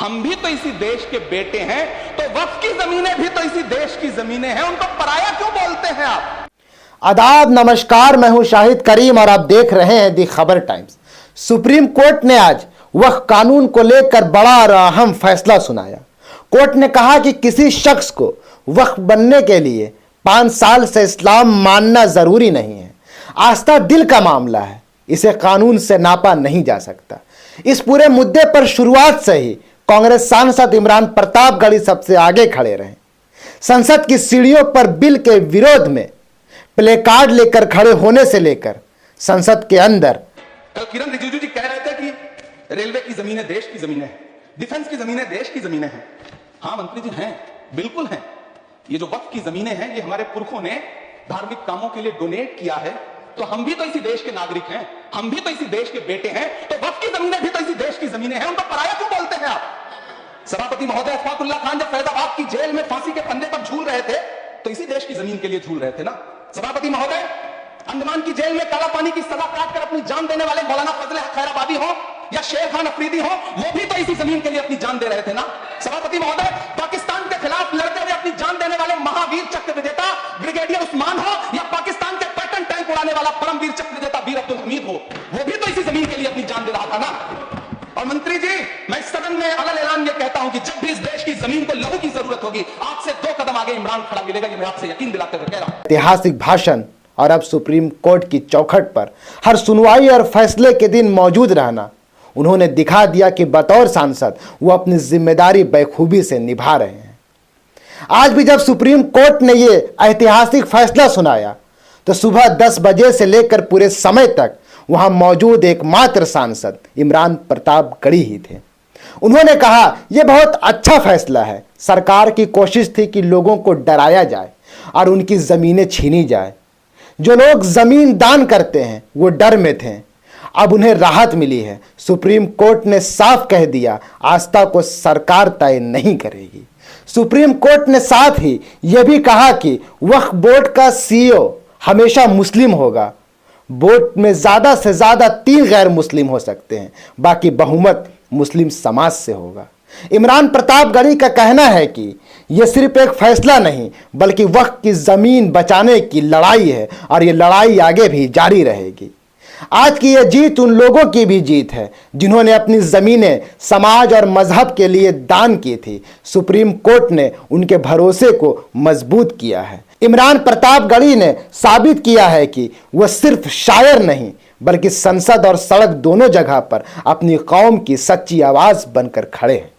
हम भी तो इसी देश के बेटे हैं, तो वक्फ की जमीनें भी तो इसी देश की जमीनें हैं, उनको पराया क्यों बोलते हैं आप? आदाब, नमस्कार। मैं हूं शाहिद करीम और आप देख रहे हैं दी खबर टाइम्स। सुप्रीम कोर्ट ने आज वक्फ कानून को लेकर बड़ा और अहम फैसला सुनाया। कोर्ट ने कहा कि किसी शख्स को वक्फ बनने के लिए 5 साल से इस्लाम मानना जरूरी नहीं है। आस्था दिल का मामला है, इसे कानून से नापा नहीं जा सकता। इस पूरे मुद्दे पर शुरुआत से ही कांग्रेस सांसद इमरान प्रतापगढ़ी सबसे आगे खड़े रहे। संसद की सीढ़ियों पर बिल के विरोध में प्ले कार्ड लेकर खड़े होने से लेकर संसद के अंदर कल किरण रिजिजू जी कह रहे थे कि रेलवे की जमीनें देश की जमीनें हैं, डिफेंस की जमीनें देश की जमीनें हैं। हाँ मंत्री जी हैं, बिल्कुल हैं। ये जो वक्फ की जमीनें हैं, ये हमारे पुरखों ने धार्मिक कामों के लिए डोनेट किया है, तो हम भी तो इसी देश के नागरिक हैं, हम भी तो इसी देश के बेटे हैं, तो वक्फ की जमीनें भी तो इसी देश की जमीनें हैं, उनको पराया क्यों बोलते हैं आप? सभापति महोदय अशफाकुल्लाह खान जब फैजाबाद की जेल में फांसी के फंदे पर झूल रहे थे, तो इसी देश की जमीन के लिए झूल रहे थे ना। सभापति महोदय, अंडमान की जेल में काला पानी की सजा काटकर अपनी जान देने वाले मौलाना फजल हक खैराबादी हो या शेर खान अफरीदी हो, वो भी तो इसी जमीन के लिए अपनी जान दे रहे थे ना। सभापति महोदय, पाकिस्तान के खिलाफ लड़ते हुए अपनी जान देने वाले महावीर चक्र विजेता ब्रिगेडियर उस्मान हो या पाकिस्तान के पैटर्न टैंक उड़ाने वाला परमवीर चक्र विजेता वीर अब्दुल हमीद हो, वो भी तो इसी जमीन के लिए अपनी जान दे रहा था ना। और मंत्री जी, मैं इस सदन में अलग ऐलान ये कहता हूं कि जब भी इस देश की जमीन को लहू की जरूरत होगी, आपसे 2 कदम आगे इमरान खड़ा मिलेगा, ये मैं आपसे यकीन दिलाते हुए कह रहा हूं। ऐतिहासिक भाषण और अब सुप्रीम कोर्ट की चौखट पर हर सुनवाई और फैसले के दिन मौजूद रहना, उन्होंने दिखा दिया कि बतौर सांसद वो अपनी जिम्मेदारी बखूबी से निभा रहे हैं। आज भी जब सुप्रीम कोर्ट ने ये ऐतिहासिक फैसला सुनाया, तो सुबह 10 बजे से लेकर पूरे समय तक वहां मौजूद एकमात्र सांसद इमरान प्रतापगढ़ी ही थे। उन्होंने कहा, यह बहुत अच्छा फैसला है। सरकार की कोशिश थी कि लोगों को डराया जाए और उनकी जमीनें छीनी जाए। जो लोग जमीन दान करते हैं वो डर में थे, अब उन्हें राहत मिली है। सुप्रीम कोर्ट ने साफ कह दिया, आस्था को सरकार तय नहीं करेगी। सुप्रीम कोर्ट ने साथ ही यह भी कहा कि वक्फ बोर्ड का सीईओ हमेशा मुस्लिम होगा। बोर्ड में ज्यादा से ज्यादा 3 गैर मुस्लिम हो सकते हैं, बाकी बहुमत मुस्लिम समाज से होगा। इमरान प्रतापगढ़ी का कहना है कि यह सिर्फ एक फैसला नहीं, बल्कि वक्फ की जमीन बचाने की लड़ाई है और यह लड़ाई आगे भी जारी रहेगी। आज की यह जीत उन लोगों की भी जीत है जिन्होंने अपनी जमीनें समाज और मजहब के लिए दान की थी। सुप्रीम कोर्ट ने उनके भरोसे को मजबूत किया है। इमरान प्रतापगढ़ी ने साबित किया है कि वह सिर्फ शायर नहीं, बल्कि संसद और सड़क दोनों जगह पर अपनी कौम की सच्ची आवाज बनकर खड़े हैं।